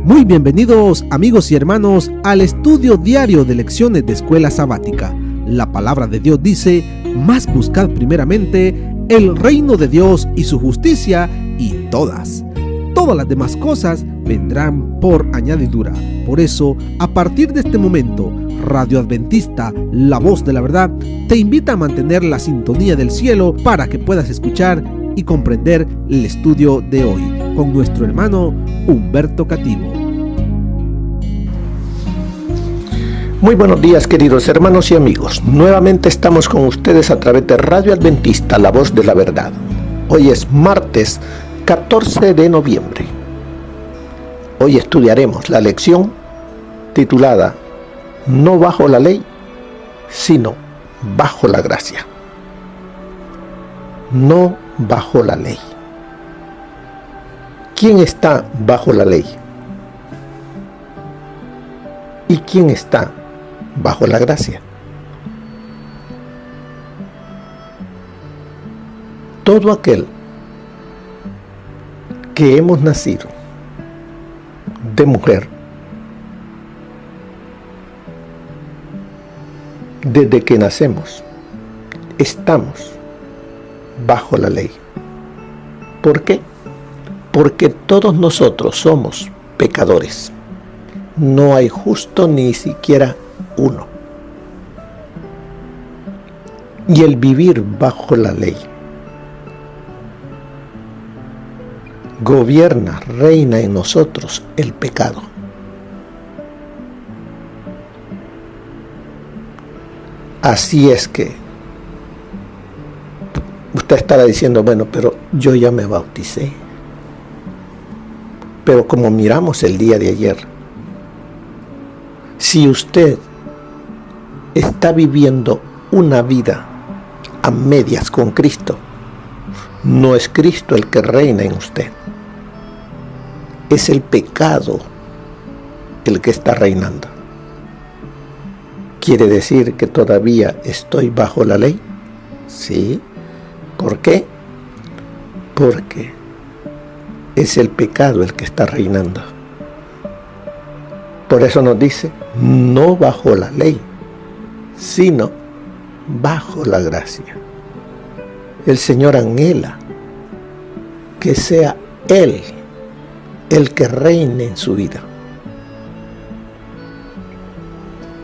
Muy bienvenidos amigos y hermanos al estudio diario de lecciones de Escuela Sabática. La palabra de Dios dice: mas buscad primeramente el reino de Dios y su justicia, y todas las demás cosas vendrán por añadidura. Por eso, a partir de este momento, Radio Adventista, la voz de la verdad, te invita a mantener la sintonía del cielo para que puedas escuchar y comprender el estudio de hoy con nuestro hermano Humberto Cativo. Muy buenos días, queridos hermanos y amigos. Nuevamente estamos con ustedes a través de Radio Adventista, la voz de la verdad. Hoy es martes 14 de noviembre. Hoy estudiaremos la lección titulada No bajo la ley, sino bajo la gracia. No bajo la ley. ¿Quién está bajo la ley? ¿Y quién está bajo la gracia? Todo aquel que hemos nacido de mujer, desde que nacemos, estamos bajo la ley. ¿Por qué? Porque todos nosotros somos pecadores. No hay justo ni siquiera uno. Y el vivir bajo la ley gobierna, reina en nosotros el pecado. Así es que usted estará diciendo: bueno, pero yo ya me bauticé. Pero como miramos el día de ayer, si usted está viviendo una vida a medias con Cristo, no es Cristo el que reina en usted. Es el pecado el que está reinando. ¿Quiere decir que todavía estoy bajo la ley? Sí. ¿Por qué? Porque es el pecado el que está reinando. Por eso nos dice: no bajo la ley, sino bajo la gracia. El Señor anhela que sea Él el que reine en su vida.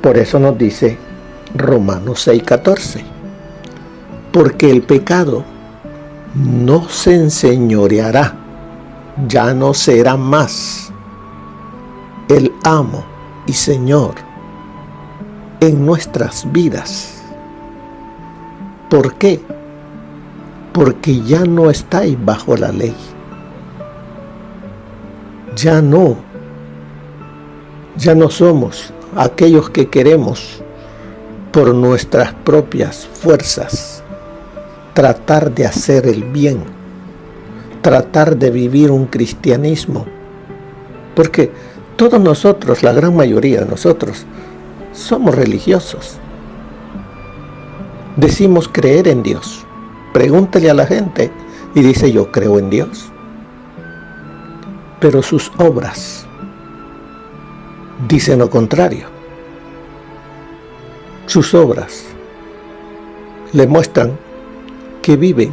Por eso nos dice Romanos 6:14: porque el pecado no se enseñoreará, ya no será más el amo y Señor en nuestras vidas. ¿Por qué? Porque ya no estáis bajo la ley. Ya no somos aquellos que queremos por nuestras propias fuerzas tratar de hacer el bien, tratar de vivir un cristianismo, porque todos nosotros, la gran mayoría de nosotros, somos religiosos. Decimos creer en Dios. Pregúntele a la gente y dice: yo creo en Dios. Pero sus obras dicen lo contrario. Sus obras le muestran que viven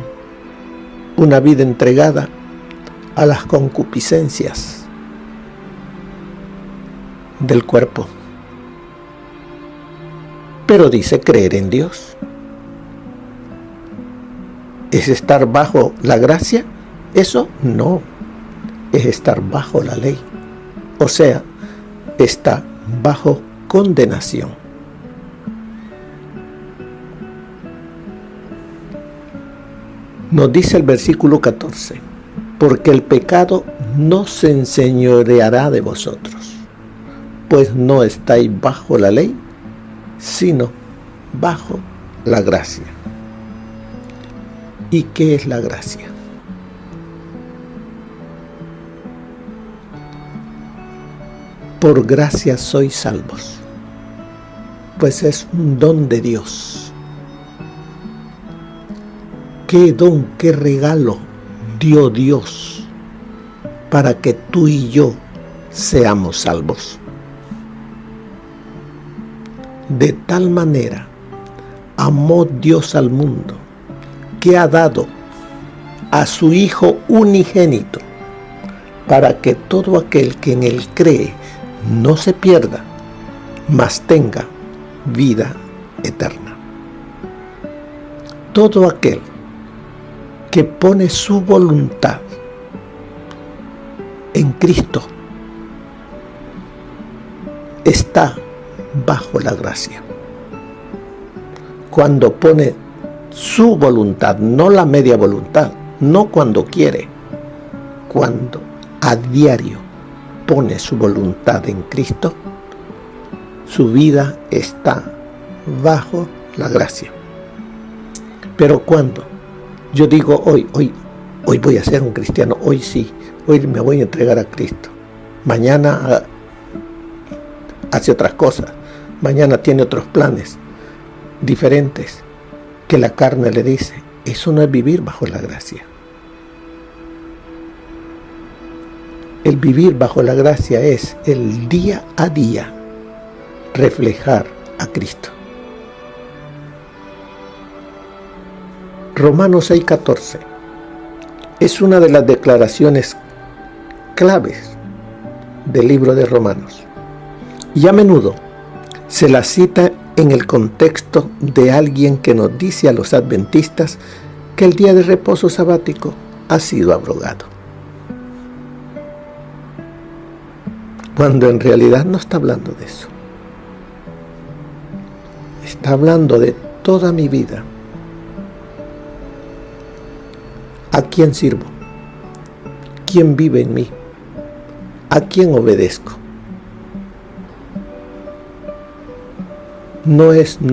una vida entregada a las concupiscencias del cuerpo. Pero dice creer en Dios. ¿Es estar bajo la gracia? Eso no. Es estar bajo la ley. O sea, está bajo condenación. Nos dice el versículo 14: porque el pecado no se enseñoreará de vosotros, pues no estáis bajo la ley, sino bajo la gracia. ¿Y qué es la gracia? Por gracia sois salvos, pues es un don de Dios. ¿Qué don, qué regalo dio Dios para que tú y yo seamos salvos. De tal manera amó Dios al mundo, que ha dado a su Hijo unigénito, para que todo aquel que en él cree no se pierda, mas tenga vida eterna. Todo aquel que pone su voluntad en Cristo está bajo la gracia. Cuando pone su voluntad, no la media voluntad, no cuando quiere, cuando a diario pone su voluntad en Cristo, su vida está bajo la gracia. Pero cuando yo digo hoy voy a ser un cristiano, hoy sí, hoy me voy a entregar a Cristo, mañana hace otras cosas, mañana tiene otros planes diferentes que la carne le dice, eso no es vivir bajo la gracia. El vivir bajo la gracia es el día a día reflejar a Cristo. Romanos 6:14 es una de las declaraciones claves del libro de Romanos, y a menudo se la cita en el contexto de alguien que nos dice a los adventistas que el día de reposo sabático ha sido abrogado, cuando en realidad no está hablando de eso. Está hablando de toda mi vida. ¿A quién sirvo? ¿Quién vive en mí? ¿A quién obedezco? No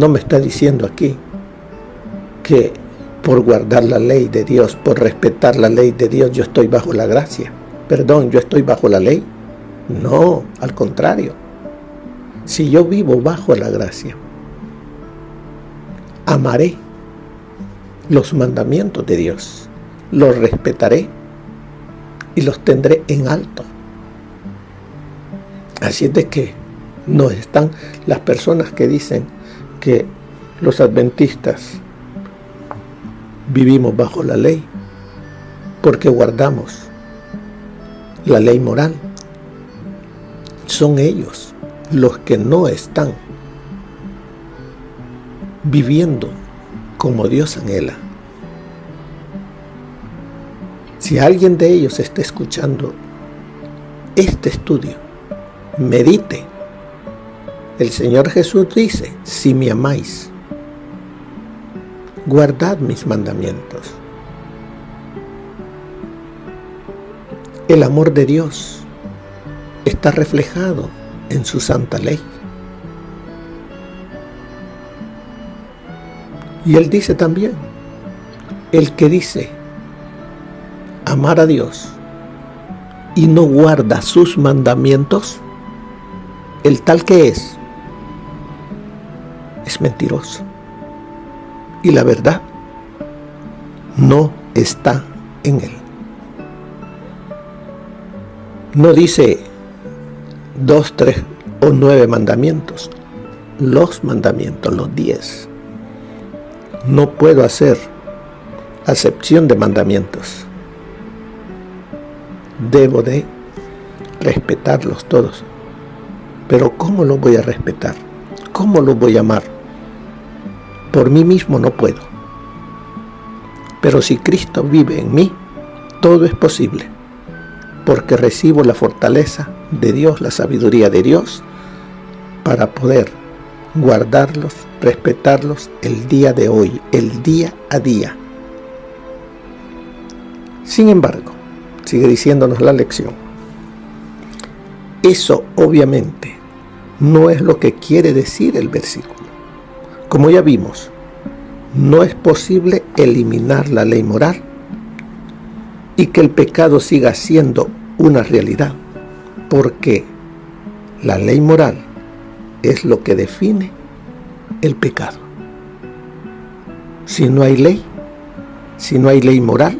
me está diciendo aquí que por guardar la ley de Dios, por respetar la ley de Dios, yo estoy bajo la gracia. Perdón, yo estoy bajo la ley. No, al contrario. Si yo vivo bajo la gracia, amaré los mandamientos de Dios, los respetaré y los tendré en alto. Así es de que no están las personas que dicen que los adventistas vivimos bajo la ley porque guardamos la ley moral. Son ellos los que no están viviendo como Dios anhela. Si alguien de ellos está escuchando este estudio, medite. El Señor Jesús dice, si me amáis, guardad mis mandamientos. El amor de Dios está reflejado en su santa ley. Y Él dice también, el que dice amar a Dios y no guarda sus mandamientos, el tal que es mentiroso. Y la verdad no está en él. No dice 2, 3 o 9 mandamientos. Los mandamientos, los 10. No puedo hacer acepción de mandamientos. Debo de respetarlos todos. Pero ¿cómo los voy a respetar? ¿Cómo los voy a amar? Por mí mismo no puedo. Pero si Cristo vive en mí, todo es posible, porque recibo la fortaleza de Dios, la sabiduría de Dios, para poder guardarlos, respetarlos el día de hoy, el día a día. Sin embargo, sigue diciéndonos la lección, eso obviamente no es lo que quiere decir el versículo. Como ya vimos, no es posible eliminar la ley moral y que el pecado siga siendo una realidad, porque la ley moral es lo que define el pecado. Si no hay ley moral,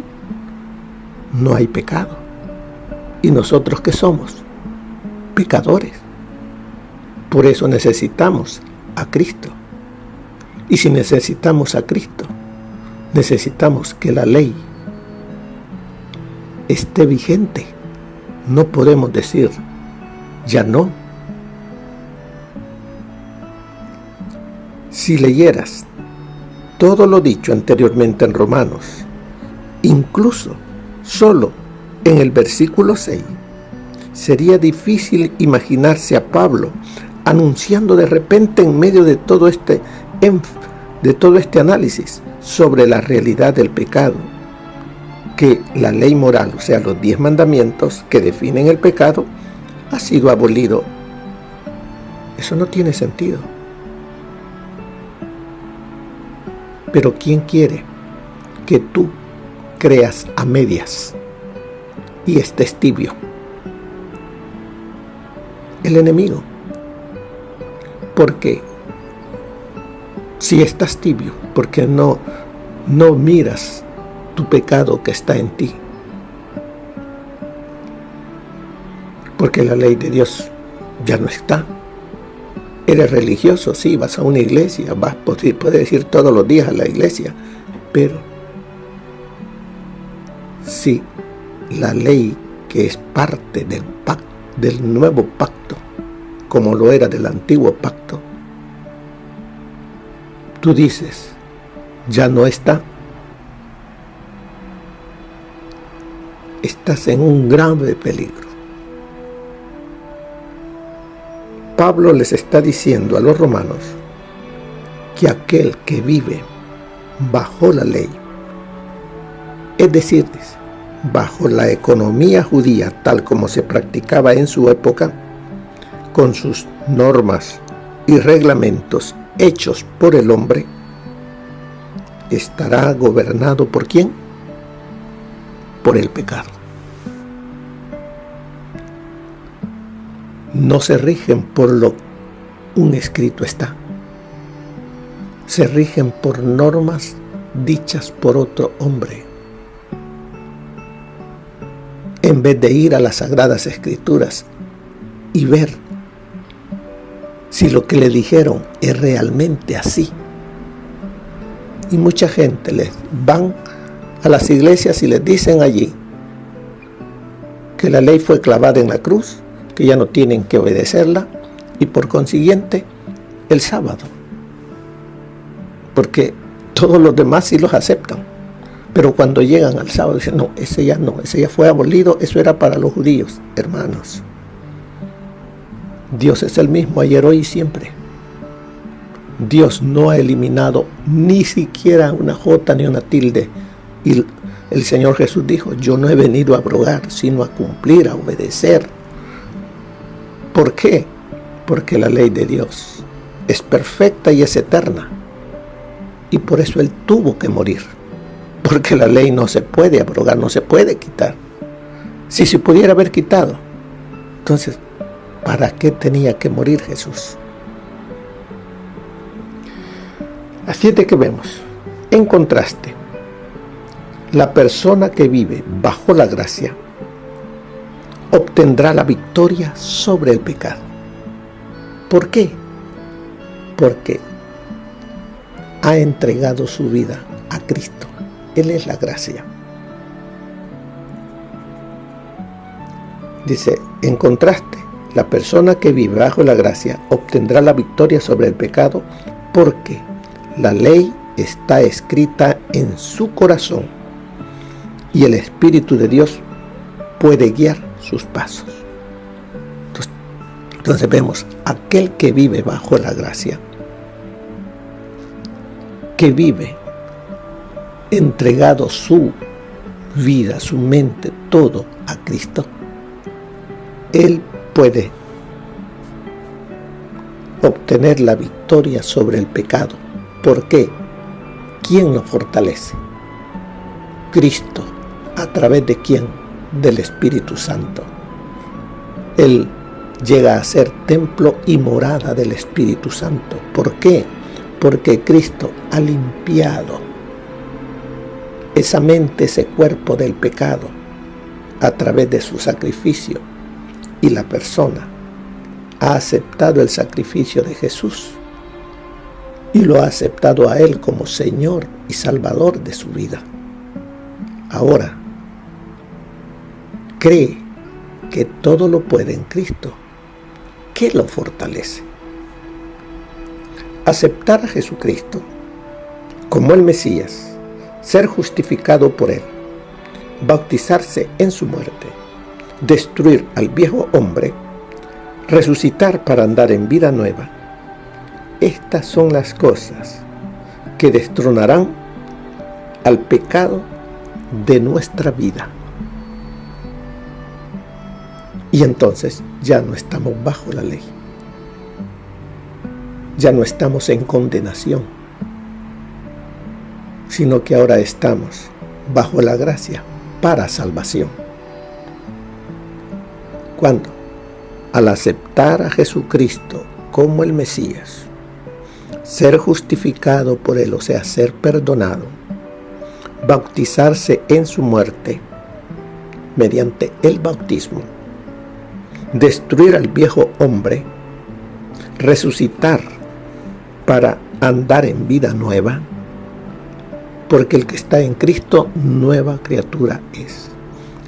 no hay pecado. ¿Y nosotros qué somos? pecadores. Por eso necesitamos a Cristo. Y si necesitamos a Cristo, necesitamos que la ley esté vigente. No podemos decir, ya no. Si leyeras todo lo dicho anteriormente en Romanos, incluso solo en el versículo 6, sería difícil imaginarse a Pablo anunciando de repente en medio de todo este análisis sobre la realidad del pecado, que la ley moral, o sea, los 10 mandamientos que definen el pecado, ha sido abolido. Eso no tiene sentido. Pero ¿quién quiere que tú creas a medias y estés tibio? El enemigo. Porque si estás tibio, porque no miras tu pecado que está en ti. Porque la ley de Dios ya no está. Eres religioso, sí, vas a una iglesia, puedes ir todos los días a la iglesia, pero si la ley que es parte del nuevo pacto, como lo era del antiguo pacto, tú dices, ya no está, estás en un grave peligro. Pablo les está diciendo a los romanos que aquel que vive bajo la ley, es decir, bajo la economía judía tal como se practicaba en su época, con sus normas y reglamentos hechos por el hombre, estará gobernado ¿por quién? Por el pecado. No se rigen por lo un escrito está. Se rigen por normas dichas por otro hombre. En vez de ir a las Sagradas Escrituras y ver si lo que le dijeron es realmente así. Y mucha gente les van a las iglesias y les dicen allí que la ley fue clavada en la cruz, que ya no tienen que obedecerla, y por consiguiente el sábado, porque todos los demás sí los aceptan, pero cuando llegan al sábado dicen, no, ese ya fue abolido, eso era para los judíos. Hermanos, Dios es el mismo ayer, hoy y siempre. Dios no ha eliminado ni siquiera una jota ni una tilde, y el Señor Jesús dijo, yo no he venido a abrogar, sino a cumplir, a obedecer. ¿Por qué? Porque la ley de Dios es perfecta y es eterna. Y por eso Él tuvo que morir. Porque la ley no se puede abrogar, no se puede quitar. Si se pudiera haber quitado, entonces, ¿para qué tenía que morir Jesús? Así es de que vemos, en contraste, la persona que vive bajo la gracia obtendrá la victoria sobre el pecado. ¿Por qué? Porque ha entregado su vida a Cristo. Él es la gracia. Dice, en contraste, la persona que vive bajo la gracia obtendrá la victoria sobre el pecado porque la ley está escrita en su corazón y el Espíritu de Dios puede guiar sus pasos. Entonces vemos, aquel que vive bajo la gracia, que vive entregado su vida, su mente, todo a Cristo, él puede obtener la victoria sobre el pecado. ¿Por qué? ¿Quién lo fortalece? Cristo. ¿A través de quién? Del Espíritu Santo. Él llega a ser templo y morada del Espíritu Santo. ¿Por qué? Porque Cristo ha limpiado esa mente, ese cuerpo del pecado a través de su sacrificio, y la persona ha aceptado el sacrificio de Jesús y lo ha aceptado a Él como Señor y Salvador de su vida. Ahora, cree que todo lo puede en Cristo, que lo fortalece. Aceptar a Jesucristo como el Mesías, ser justificado por Él, bautizarse en su muerte, destruir al viejo hombre, resucitar para andar en vida nueva. Estas son las cosas que destronarán al pecado de nuestra vida. Y entonces ya no estamos bajo la ley. Ya no estamos en condenación, sino que ahora estamos bajo la gracia para salvación. ¿Cuándo? Al aceptar a Jesucristo como el Mesías, ser justificado por Él, o sea, ser perdonado, bautizarse en su muerte mediante el bautismo, destruir al viejo hombre, resucitar para andar en vida nueva, porque el que está en Cristo, nueva criatura es.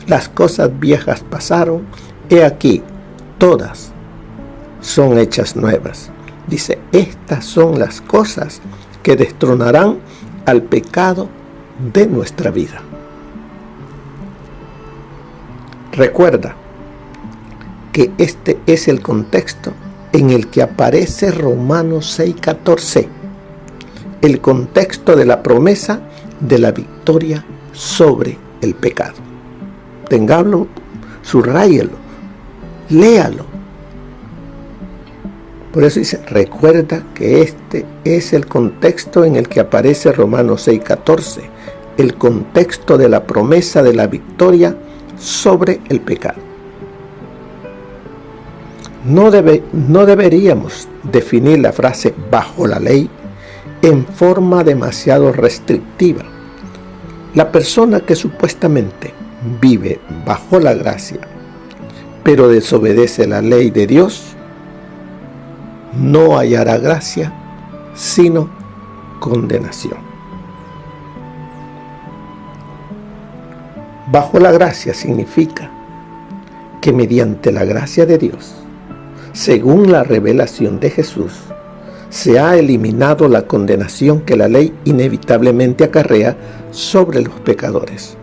Las cosas viejas pasaron, he aquí, todas son hechas nuevas. Dice, estas son las cosas que destronarán al pecado de nuestra vida. Recuerda que este es el contexto en el que aparece Romanos 6:14, el contexto de la promesa de la victoria sobre el pecado. Téngalo, subráyelo, léalo. Por eso dice, recuerda que este es el contexto en el que aparece Romanos 6:14, el contexto de la promesa de la victoria sobre el pecado. No deberíamos definir la frase bajo la ley en forma demasiado restrictiva. La persona que supuestamente vive bajo la gracia, pero desobedece la ley de Dios, no hallará gracia, sino condenación. Bajo la gracia significa que mediante la gracia de Dios, según la revelación de Jesús, se ha eliminado la condenación que la ley inevitablemente acarrea sobre los pecadores.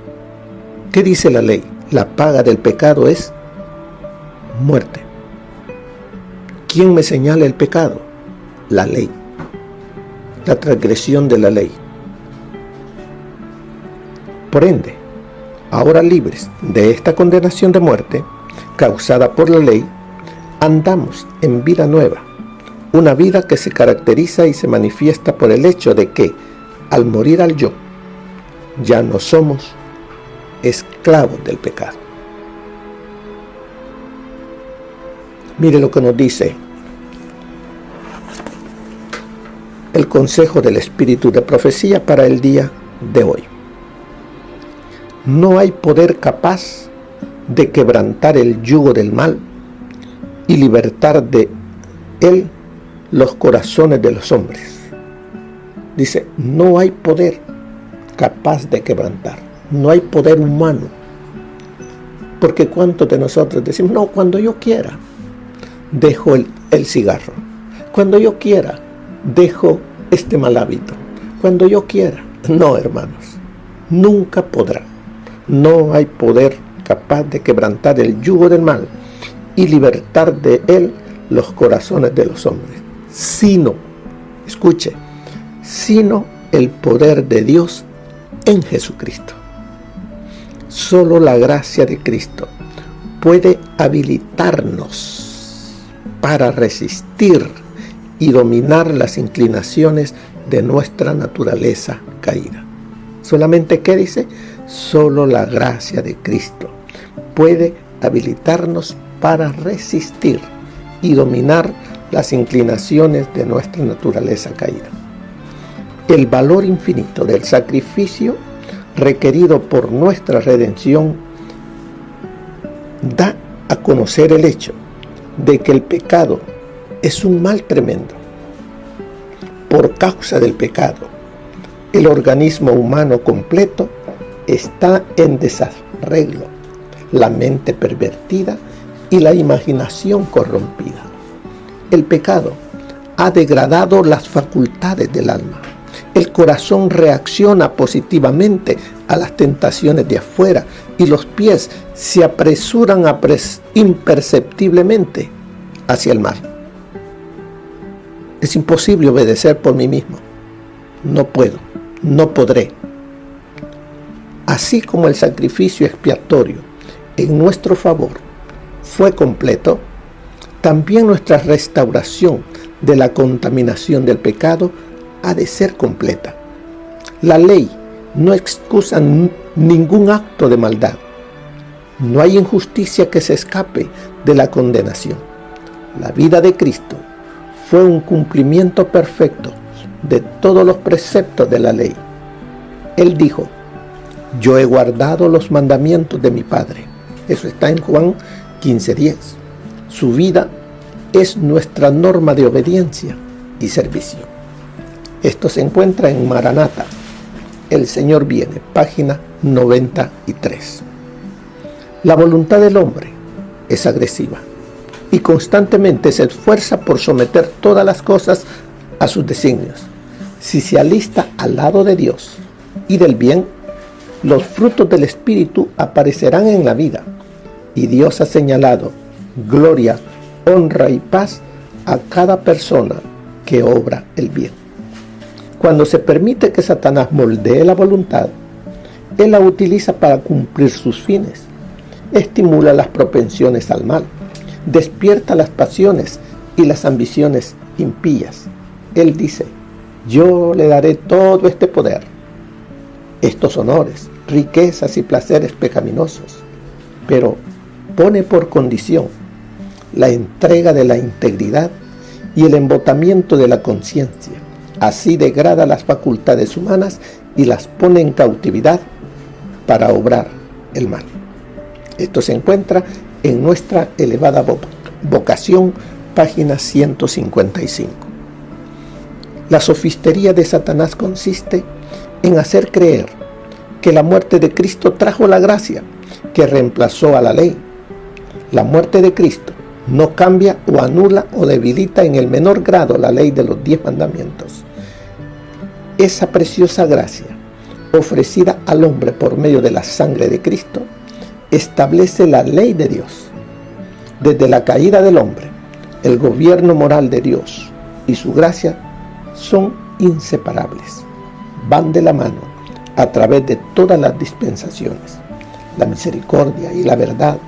¿Qué dice la ley? La paga del pecado es muerte. ¿Quién me señala el pecado? La ley. La transgresión de la ley. Por ende, ahora libres de esta condenación de muerte causada por la ley, andamos en vida nueva, una vida que se caracteriza y se manifiesta por el hecho de que, al morir al yo, ya no somos esclavos del pecado. Mire lo que nos dice el consejo del Espíritu de profecía para el día de hoy. No hay poder capaz de quebrantar el yugo del mal y libertar de él los corazones de los hombres. Dice, no hay poder capaz de quebrantar, no hay poder humano. Porque ¿cuántos de nosotros decimos, no, cuando yo quiera, dejo el cigarro, cuando yo quiera, dejo este mal hábito, cuando yo quiera? No, hermanos, nunca podrá. No hay poder capaz de quebrantar el yugo del mal y libertar de él los corazones de los hombres, sino, escuche, sino el poder de Dios en Jesucristo. Solo la gracia de Cristo puede habilitarnos para resistir y dominar las inclinaciones de nuestra naturaleza caída. Solamente, ¿qué dice? Solo la gracia de Cristo puede habilitarnos para resistir y dominar las inclinaciones de nuestra naturaleza caída. El valor infinito del sacrificio requerido por nuestra redención da a conocer el hecho de que el pecado es un mal tremendo. Por causa del pecado, el organismo humano completo está en desarreglo, la mente pervertida y la imaginación corrompida. El pecado ha degradado las facultades del alma. El corazón reacciona positivamente a las tentaciones de afuera y los pies se apresuran imperceptiblemente hacia el mal. Es imposible obedecer por mí mismo. No puedo, no podré. Así como el sacrificio expiatorio en nuestro favor fue completo, también nuestra restauración de la contaminación del pecado ha de ser completa. La ley no excusa ningún acto de maldad. No hay injusticia que se escape de la condenación. La vida de Cristo fue un cumplimiento perfecto de todos los preceptos de la ley. Él dijo: yo he guardado los mandamientos de mi Padre. Eso está en Juan 15:10. Su vida es nuestra norma de obediencia y servicio. Esto se encuentra en Maranata, El Señor viene, página 93. La voluntad del hombre es agresiva y constantemente se esfuerza por someter todas las cosas a sus designios. Si se alista al lado de Dios y del bien, los frutos del Espíritu aparecerán en la vida, y Dios ha señalado gloria, honra y paz a cada persona que obra el bien. Cuando se permite que Satanás moldee la voluntad, él la utiliza para cumplir sus fines, estimula las propensiones al mal, despierta las pasiones y las ambiciones impías. Él dice: yo le daré todo este poder, estos honores, riquezas y placeres pecaminosos, pero pone por condición la entrega de la integridad y el embotamiento de la conciencia. Así degrada las facultades humanas y las pone en cautividad para obrar el mal. Esto se encuentra en Nuestra elevada vocación, página 155. La sofistería de Satanás consiste en hacer creer que la muerte de Cristo trajo la gracia que reemplazó a la ley. La muerte de Cristo no cambia o anula o debilita en el menor grado la ley de los 10 mandamientos. Esa preciosa gracia, ofrecida al hombre por medio de la sangre de Cristo, establece la ley de Dios. Desde la caída del hombre, el gobierno moral de Dios y su gracia son inseparables. Van de la mano a través de todas las dispensaciones. La misericordia y la verdad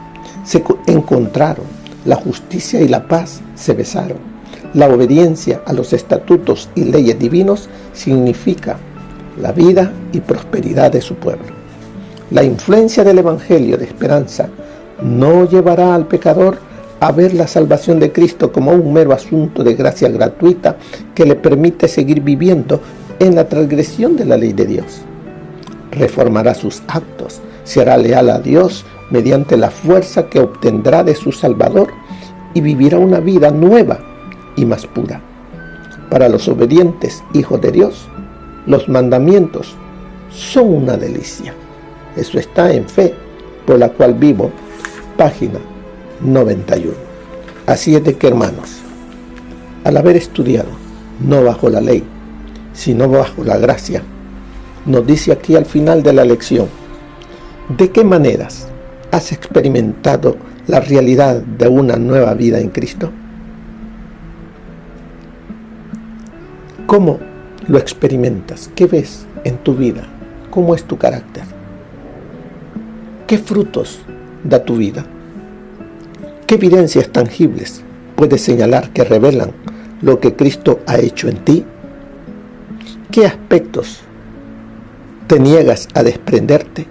se encontraron, la justicia y la paz se besaron. La obediencia a los estatutos y leyes divinos significa la vida y prosperidad de su pueblo. La influencia del Evangelio de esperanza no llevará al pecador a ver la salvación de Cristo como un mero asunto de gracia gratuita que le permite seguir viviendo en la transgresión de la ley de Dios. Reformará sus actos, se hará leal a Dios mediante la fuerza que obtendrá de su Salvador y vivirá una vida nueva y más pura. Para los obedientes hijos de Dios, los mandamientos son una delicia. Eso está en Fe, por la cual vivo, página 91. Así es de que, hermanos, al haber estudiado, no bajo la ley, sino bajo la gracia, nos dice aquí al final de la lección: ¿de qué maneras has experimentado la realidad de una nueva vida en Cristo? ¿Cómo lo experimentas? ¿Qué ves en tu vida? ¿Cómo es tu carácter? ¿Qué frutos da tu vida? ¿Qué evidencias tangibles puedes señalar que revelan lo que Cristo ha hecho en ti? ¿Qué aspectos te niegas a desprenderte?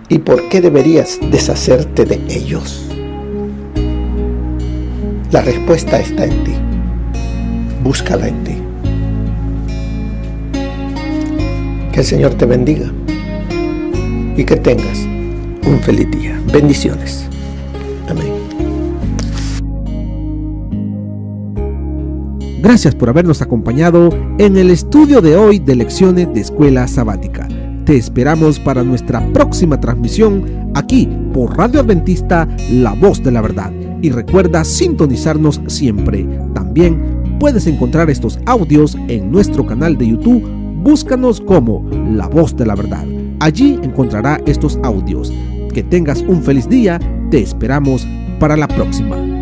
¿Y por qué deberías deshacerte de ellos? La respuesta está en ti. Búscala en ti. Que el Señor te bendiga y que tengas un feliz día. Bendiciones. Amén. Gracias por habernos acompañado en el estudio de hoy de Lecciones de Escuela Sabática. Te esperamos para nuestra próxima transmisión aquí por Radio Adventista, La Voz de la Verdad. Y recuerda sintonizarnos siempre. También puedes encontrar estos audios en nuestro canal de YouTube. Búscanos como La Voz de la Verdad. Allí encontrará estos audios. Que tengas un feliz día. Te esperamos para la próxima.